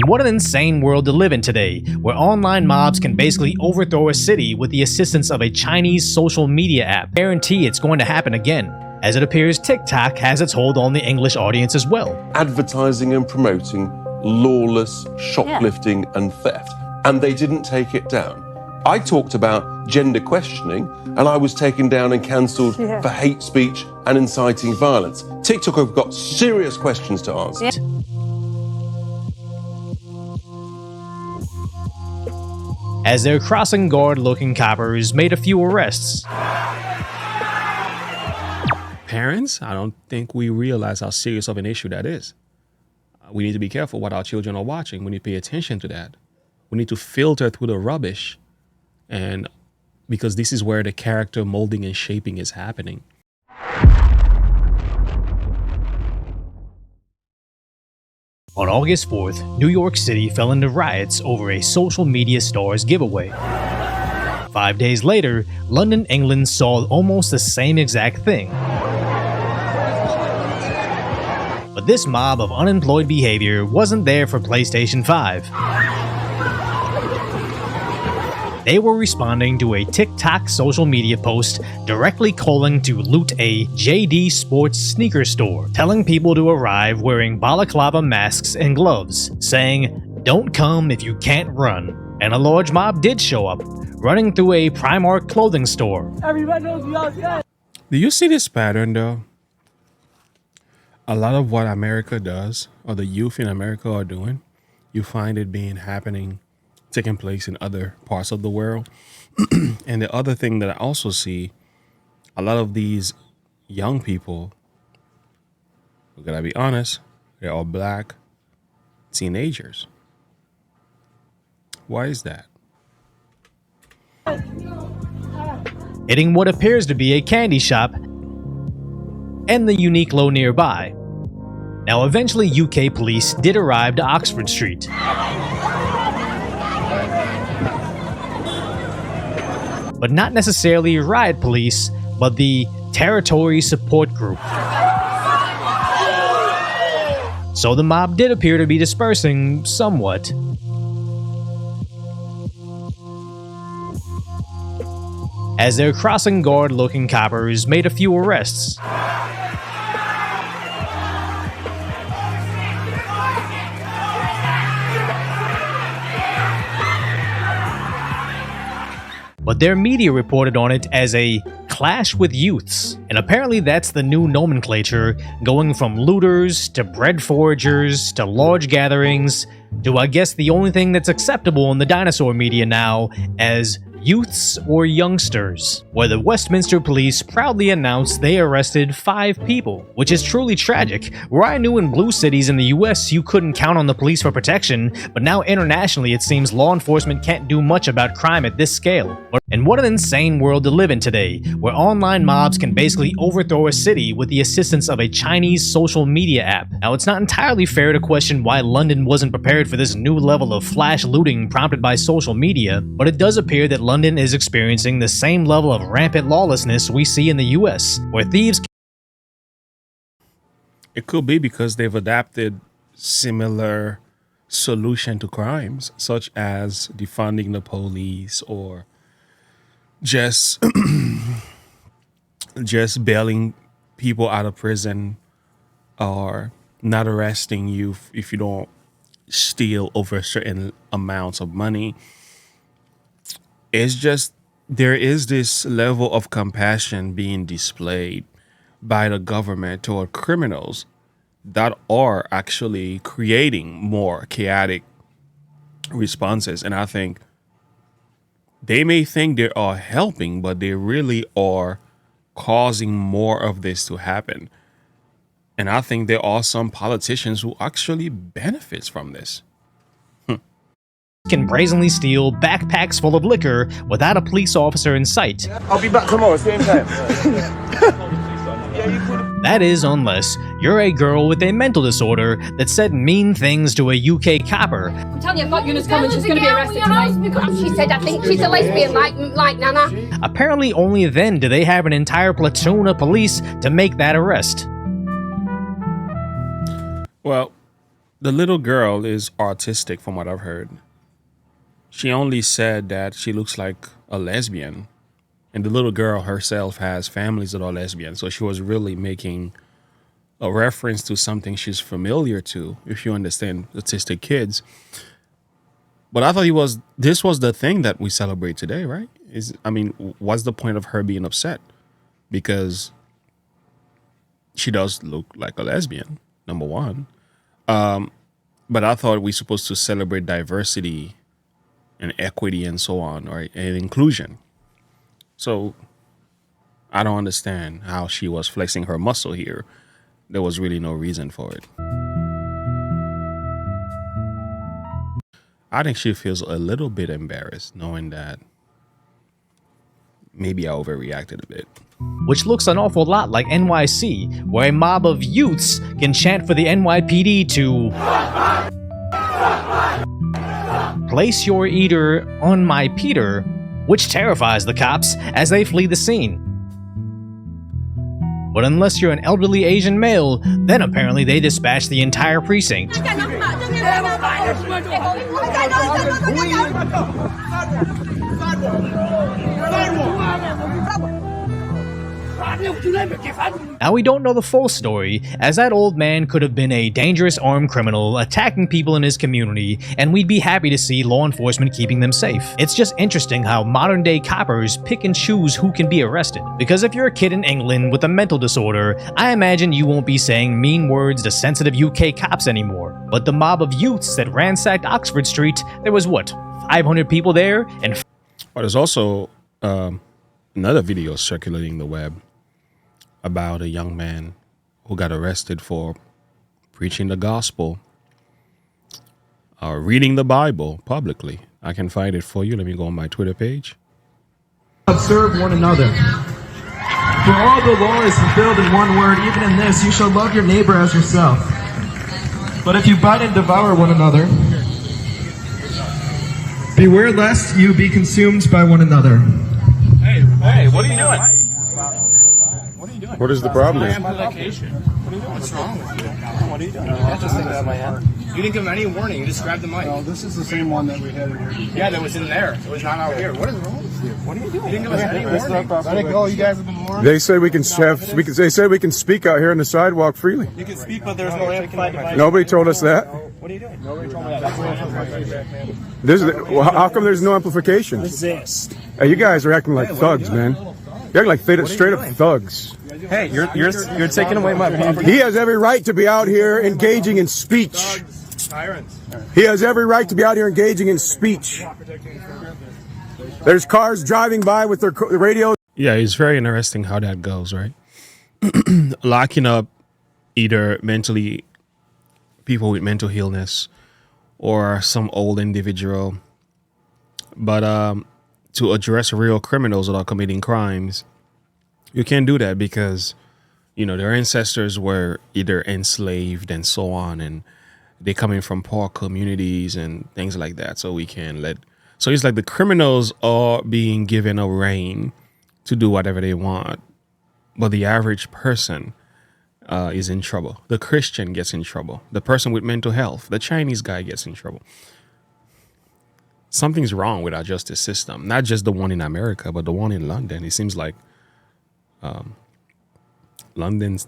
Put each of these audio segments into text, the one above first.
And what an insane world to live in today, where online mobs can basically overthrow a city with the assistance of a Chinese social media app. Guarantee it's going to happen again, as it appears TikTok has its hold on the English audience as well. Advertising and promoting lawless shoplifting and theft, and they didn't take it down. I talked about gender questioning, and I was taken down and cancelled for hate speech and inciting violence. TikTok have got serious questions to answer. As their crossing guard-looking coppers made a few arrests. Parents, I don't think we realize how serious of an issue that is. We need to be careful what our children are watching. We need to pay attention to that. We need to filter through the rubbish, and because this is where the character molding and shaping is happening. On August 4th, New York City fell into riots over a social media star's giveaway. 5 days later, London, England saw almost the same exact thing. But this mob of unemployed behavior wasn't there for PlayStation 5. They were responding to a TikTok social media post directly calling to loot a JD Sports sneaker store, telling people to arrive wearing balaclava masks and gloves, saying, "Don't come if you can't run." And a large mob did show up, running through a Primark clothing store. Everybody knows we outside. Do you see this pattern though? A lot of what America does, or the youth in America are doing, you find it taking place in other parts of the world. And the other thing that I also see, a lot of these young people, we gotta be honest, they're all black teenagers. Why is that? Hitting what appears to be a candy shop and the Uniqlo nearby. Now eventually UK police did arrive to Oxford Street. But not necessarily riot police, but the Territory Support Group. So the mob did appear to be dispersing somewhat. As their crossing guard-looking coppers made a few arrests. But their media reported on it as a clash with youths. And apparently that's the new nomenclature, going from looters to bread foragers to large gatherings to, I guess, the only thing that's acceptable in the dinosaur media now as youths or youngsters, where the Westminster police proudly announced they arrested 5 people, which is truly tragic. Where I knew in blue cities in the US you couldn't count on the police for protection, but now internationally it seems law enforcement can't do much about crime at this scale. And what an insane world to live in today, where online mobs can basically overthrow a city with the assistance of a Chinese social media app. Now it's not entirely fair to question why London wasn't prepared for this new level of flash looting prompted by social media, but it does appear that London is experiencing the same level of rampant lawlessness we see in the US, where thieves... It could be because they've adapted similar solution to crimes, such as defunding the police or just bailing people out of prison, or not arresting you if you don't steal over certain amounts of money. It's just, there is this level of compassion being displayed by the government toward criminals that are actually creating more chaotic responses. And I think they may think they are helping, but they really are causing more of this to happen. And I think there are some politicians who actually benefits from this. Can brazenly steal backpacks full of liquor without a police officer in sight. I'll be back tomorrow, same time. That is, unless you're a girl with a mental disorder that said mean things to a UK copper. I'm telling you, I've got Eunice coming. She's going to be arrested tonight. Because she said, I think she's a lesbian like Nana. Apparently only then do they have an entire platoon of police to make that arrest. Well, The little girl is autistic from what I've heard. She only said that she looks like a lesbian. And the little girl herself has families that are lesbian. So she was really making a reference to something she's familiar to, if you understand autistic kids. But I thought this was the thing that we celebrate today, right? What's the point of her being upset? Because she does look like a lesbian, number one. But I thought we're supposed to celebrate diversity and equity and so on, right? And inclusion. So I don't understand how she was flexing her muscle here. There was really no reason for it. I think she feels a little bit embarrassed knowing that maybe I overreacted a bit. Which looks an awful lot like NYC, where a mob of youths can chant for the NYPD to place your eater on my Peter, which terrifies the cops as they flee the scene. But unless you're an elderly Asian male, then apparently they dispatch the entire precinct. Now we don't know the full story, as that old man could have been a dangerous armed criminal attacking people in his community, and we'd be happy to see law enforcement keeping them safe. It's just interesting how modern day coppers pick and choose who can be arrested. Because if you're a kid in England with a mental disorder, I imagine you won't be saying mean words to sensitive UK cops anymore. But the mob of youths that ransacked Oxford Street, there was what, 500 people there? And But there's also another video circulating the web about a young man who got arrested for preaching the gospel, reading the Bible publicly. I can find it for you. Let me go on my Twitter page. Serve one another. For all the law is fulfilled in one word, even in this, you shall love your neighbor as yourself. But if you bite and devour one another, beware lest you be consumed by one another. Hey, what are you doing? What is the problem? What's wrong with you? What are you doing? You didn't give him any warning. You just grabbed the mic. No, this is the same one that we had in here. Yeah, that was in there. It was not out here. What is wrong with you? What are you doing? You didn't give us any warning. Let it go. You guys have been warned. They say we can they say we can speak out here on the sidewalk freely. You can speak, but there's no amplified device. Nobody told us that. What are you doing? Nobody told me that. Well, how come there's no amplification? Resist. Hey, you guys are acting like thugs, man. You're acting like straight up thugs. Hey, you're taking away my property. He has every right to be out here engaging in speech. He has every right to be out here engaging in speech. There's cars driving by with their radios. Yeah, it's very interesting how that goes, right? Locking up either people with mental illness or some old individual. But to address real criminals that are committing crimes, you can't do that because, their ancestors were either enslaved and so on, and they coming from poor communities and things like that. So so it's like the criminals are being given a reign to do whatever they want, but the average person is in trouble. The Christian gets in trouble. The person with mental health, the Chinese guy gets in trouble. Something's wrong with our justice system, not just the one in America, but the one in London. It seems like London's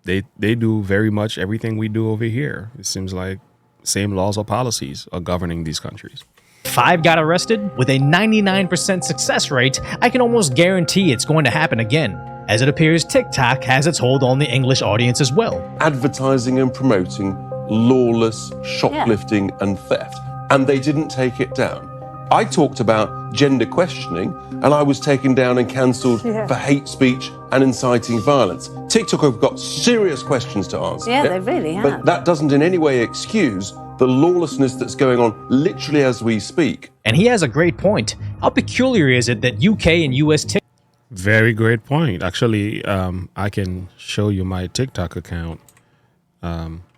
they do very much everything we do over here. It seems like same laws or policies are governing these countries. 5 got arrested. With a 99% success rate, I can almost guarantee it's going to happen again, as it appears TikTok has its hold on the English audience as well. Advertising and promoting lawless shoplifting and theft, and they didn't take it down. I talked about gender questioning, and I was taken down and cancelled for hate speech and inciting violence. TikTok have got serious questions to answer. Yeah, they really have. But that doesn't in any way excuse the lawlessness that's going on literally as we speak. And he has a great point. How peculiar is it that UK and US TikTok... Very great point. Actually, I can show you my TikTok account.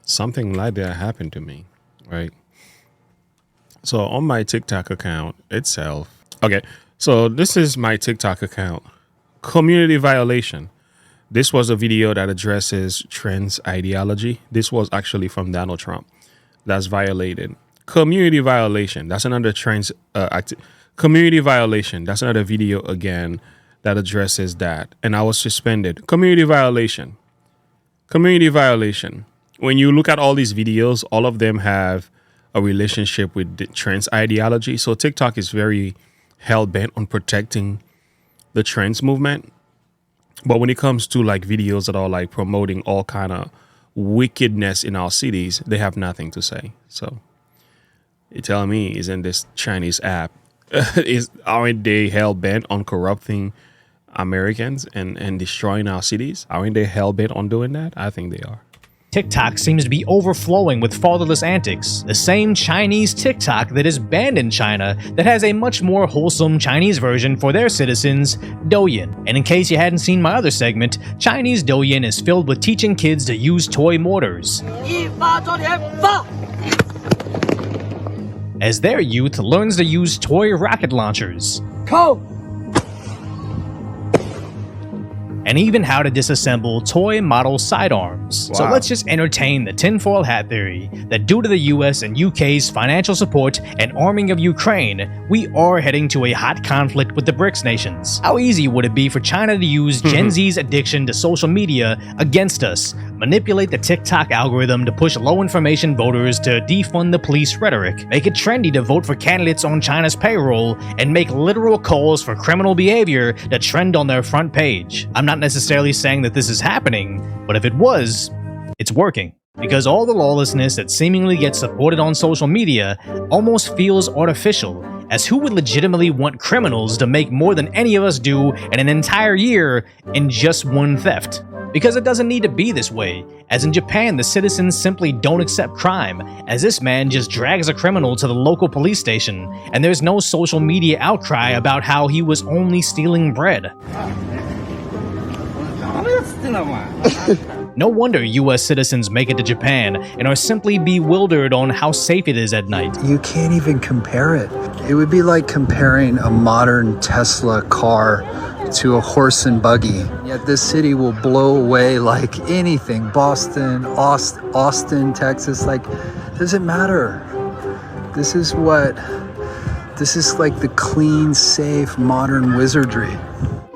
Something like that happened to me, right? So on my TikTok account itself, okay, so this is my TikTok account, community violation. This was a video that addresses trans ideology. This was actually from Donald Trump. that's violated. Community violation. That's another community violation. That's another video again that addresses that. And I was suspended. Community violation. Community violation. When you look at all these videos, all of them have a relationship with the trans ideology. So TikTok is very hell-bent on protecting the trans movement. But when it comes to like videos that are like promoting all kind of wickedness in our cities, they have nothing to say. So you tell me, isn't this Chinese app, aren't they hell-bent on corrupting Americans and destroying our cities? Aren't they hell-bent on doing that? I think they are. TikTok seems to be overflowing with fatherless antics. The same Chinese TikTok that is banned in China that has a much more wholesome Chinese version for their citizens, Douyin. And in case you hadn't seen my other segment, Chinese Douyin is filled with teaching kids to use toy mortars, as their youth learns to use toy rocket launchers, and even how to disassemble toy model sidearms. So let's just entertain the tinfoil hat theory that due to the US and UK's financial support and arming of Ukraine, we are heading to a hot conflict with the BRICS nations. How easy would it be for China to use Gen Z's addiction to social media against us, manipulate the TikTok algorithm to push low information voters to defund the police rhetoric, make it trendy to vote for candidates on China's payroll, and make literal calls for criminal behavior to trend on their front page? I'm not necessarily saying that this is happening, but if it was, it's working. Because all the lawlessness that seemingly gets supported on social media almost feels artificial, as who would legitimately want criminals to make more than any of us do in an entire year in just one theft? Because it doesn't need to be this way, as in Japan the citizens simply don't accept crime, as this man just drags a criminal to the local police station, and there's no social media outcry about how he was only stealing bread. No wonder US citizens make it to Japan and are simply bewildered on how safe it is at night. You can't even compare it. It would be like comparing a modern Tesla car to a horse and buggy. Yet this city will blow away like anything. Boston, Austin, Texas, like, doesn't matter. This is like the clean, safe, modern wizardry.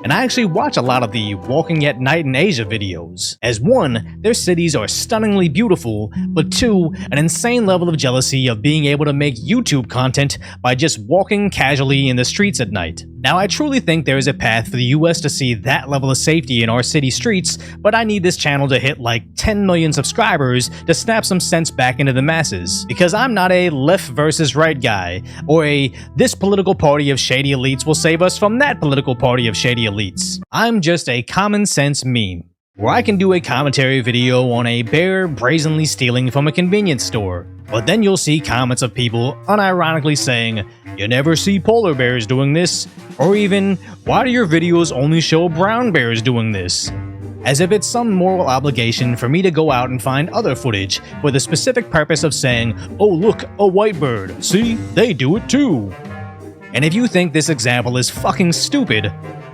And I actually watch a lot of the Walking at Night in Asia videos. As one, their cities are stunningly beautiful, but two, an insane level of jealousy of being able to make YouTube content by just walking casually in the streets at night. Now, I truly think there is a path for the US to see that level of safety in our city streets, but I need this channel to hit like 10 million subscribers to snap some sense back into the masses. Because I'm not a left versus right guy, or a this political party of shady elites will save us from that political party of shady elites. I'm just a common sense meme, where I can do a commentary video on a bear brazenly stealing from a convenience store. But then you'll see comments of people unironically saying, "You never see polar bears doing this," or even, "Why do your videos only show brown bears doing this?" As if it's some moral obligation for me to go out and find other footage for the specific purpose of saying, "Oh look, a white bird, see, they do it too." And if you think this example is fucking stupid,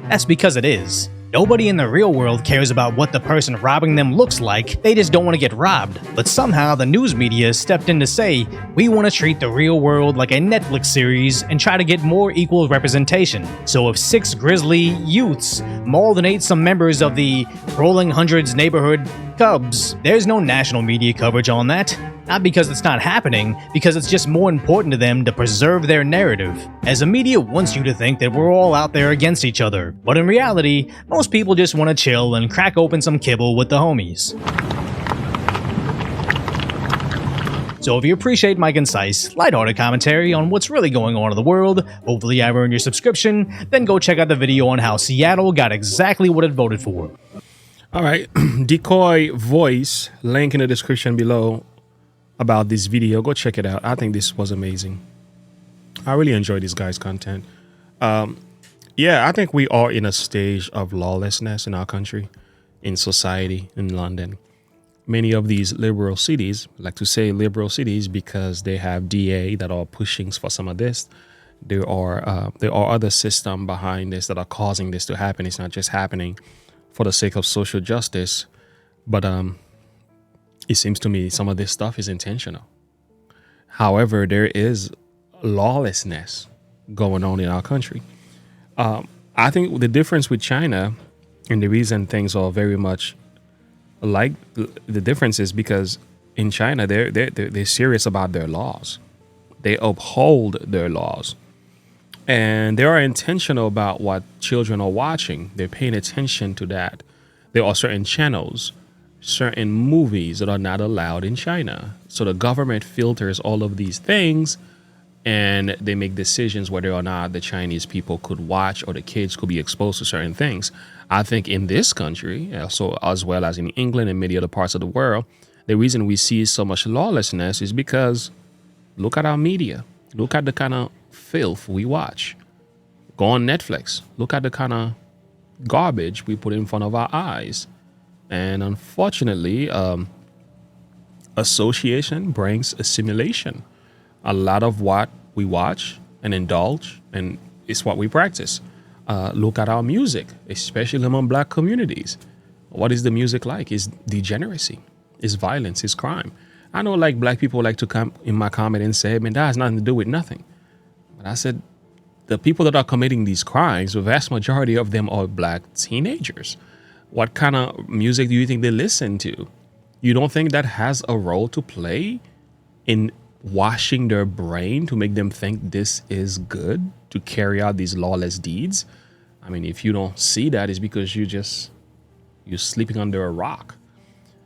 that's because it is. Nobody in the real world cares about what the person robbing them looks like, they just don't want to get robbed. But somehow the news media stepped in to say, we want to treat the real world like a Netflix series and try to get more equal representation. So if 6 grizzly youths mauled and ate some members of the Rolling Hundreds neighborhood Cubs, there's no national media coverage on that. Not because it's not happening, because it's just more important to them to preserve their narrative, as the media wants you to think that we're all out there against each other. But in reality, most people just want to chill and crack open some kibble with the homies. So if you appreciate my concise, lighthearted commentary on what's really going on in the world, hopefully I've earned your subscription, then go check out the video on how Seattle got exactly what it voted for. All right, Decoy Voice, link in the description below about this video. Go check it out. I think this was amazing. I really enjoy this guy's content. Yeah, I think we are in a stage of lawlessness in our country, in society, in London. Many of these liberal cities, I like to say liberal cities because they have DA that are pushing for some of this. There are other systems behind this that are causing this to happen. It's not just happening for the sake of social justice, but it seems to me some of this stuff is intentional. However, there is lawlessness going on in our country. I think the difference with China and the reason things are very much like the difference is because in China, they're serious about their laws. They uphold their laws. And they are intentional about what children are watching. They're paying attention to that. There are certain channels, certain movies that are not allowed in China. So the government filters all of these things and they make decisions whether or not the Chinese people could watch or the kids could be exposed to certain things. I think in this country, also as well as in England and many other parts of the world, the reason we see so much lawlessness is because look at our media. Look at the kind of filth we watch. Go on Netflix. Look at the kind of garbage we put in front of our eyes. And unfortunately, association brings assimilation. A lot of what we watch and indulge and it's what we practice. Look at our music, especially among black communities. What is the music like? It's degeneracy, it's violence, it's crime. I know like black people like to come in my comment and say, man, that has nothing to do with nothing. But I said, the people that are committing these crimes, the vast majority of them are black teenagers. What kind of music do you think they listen to? You don't think that has a role to play in washing their brain to make them think this is good to carry out these lawless deeds? I mean, if you don't see that, it's because you're sleeping under a rock.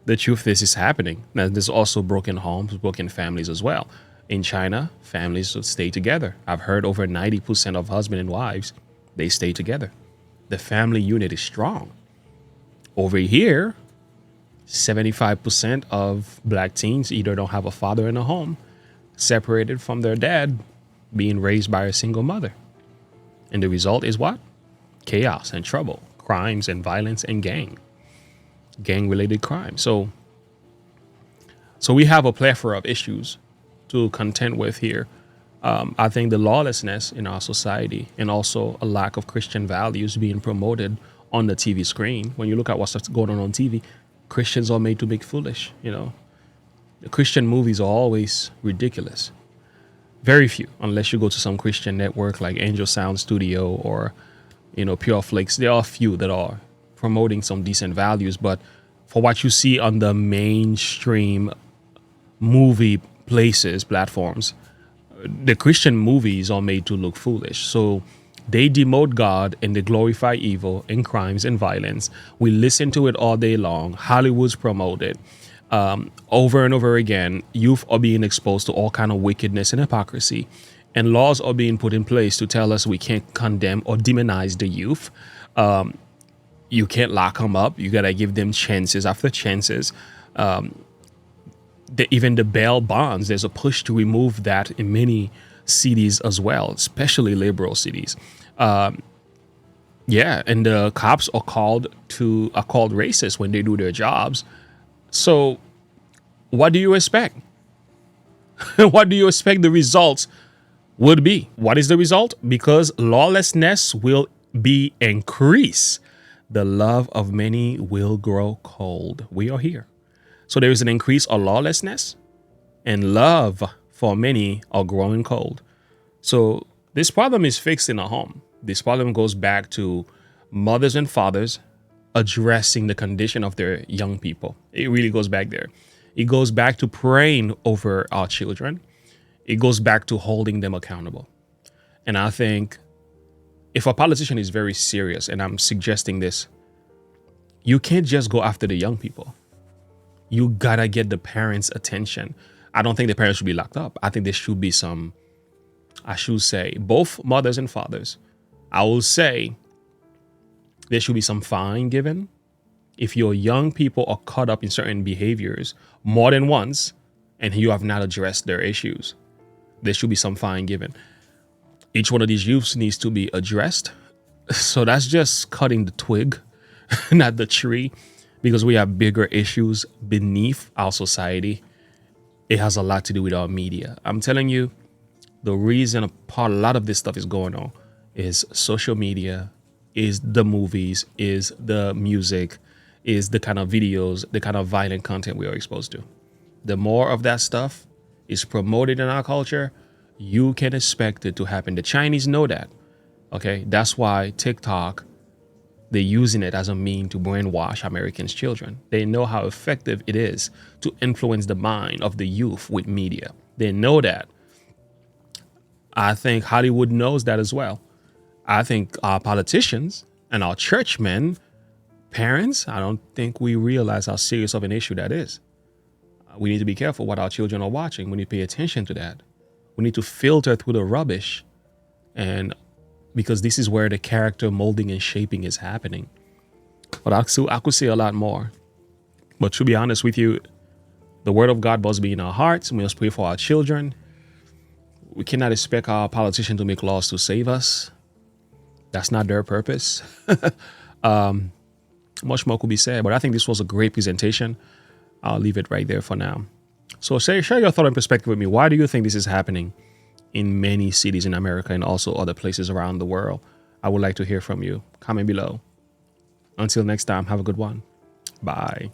The truth is happening. Now, there's also broken homes, broken families as well. In China, families stay together. I've heard over 90% of husband and wives, they stay together. The family unit is strong. Over here, 75% of black teens either don't have a father in the home, separated from their dad, being raised by a single mother. And the result is what? Chaos and trouble, crimes and violence and gang-related crime. So we have a plethora of issues to contend with here. I think the lawlessness in our society and also a lack of Christian values being promoted on the TV screen. When you look at what's going on TV, Christians are made to make foolish. You know, the Christian movies are always ridiculous. Very few, unless you go to some Christian network like Angel Sound Studio or, you know, Pure Flakes. There are a few that are promoting some decent values, but for what you see on the mainstream movie places, platforms, the Christian movies are made to look foolish. So they demote God and they glorify evil and crimes and violence. We listen to it all day long. Hollywood's promoted over and over again. Youth are being exposed to all kind of wickedness and hypocrisy, and laws are being put in place to tell us we can't condemn or demonize the youth. You can't lock them up. You got to give them chances after chances. Even the bail bonds, there's a push to remove that in many cities as well, especially liberal cities. And the cops are called racist when they do their jobs. So what do you expect? What do you expect the results would be? What is the result? Because lawlessness will be increased. The love of many will grow cold. We are here. So there is an increase of lawlessness, and love for many are growing cold. So this problem is fixed in a home. This problem goes back to mothers and fathers addressing the condition of their young people. It really goes back there. It goes back to praying over our children. It goes back to holding them accountable. And I think if a politician is very serious, and I'm suggesting this, you can't just go after the young people. You gotta get the parents' attention. I don't think the parents should be locked up. I think there should be some, I should say, both mothers and fathers. I will say there should be some fine given. If your young people are caught up in certain behaviors more than once and you have not addressed their issues, there should be some fine given. Each one of these youths needs to be addressed. So that's just cutting the twig, not the tree, because we have bigger issues beneath our society. It has a lot to do with our media. I'm telling you, the reason a lot of this stuff is going on is social media, is the movies, is the music, is the kind of videos, the kind of violent content we are exposed to. The more of that stuff is promoted in our culture, you can expect it to happen. The Chinese know that. Okay, that's why TikTok, they're using it as a mean to brainwash Americans' children. They know how effective it is to influence the mind of the youth with media. They know that. I think Hollywood knows that as well. I think our politicians and our churchmen, parents, I don't think we realize how serious of an issue that is. We need to be careful what our children are watching. We need to pay attention to that. We need to filter through the rubbish, and because this is where the character molding and shaping is happening. But I could say a lot more. But to be honest with you, the word of God must be in our hearts. We must pray for our children. We cannot expect our politicians to make laws to save us. That's not their purpose. Much more could be said, but I think this was a great presentation. I'll leave it right there for now. So share your thought and perspective with me. Why do you think this is happening in many cities in America and also other places around the world? I would like to hear from you. Comment below. Until next time, have a good one. Bye.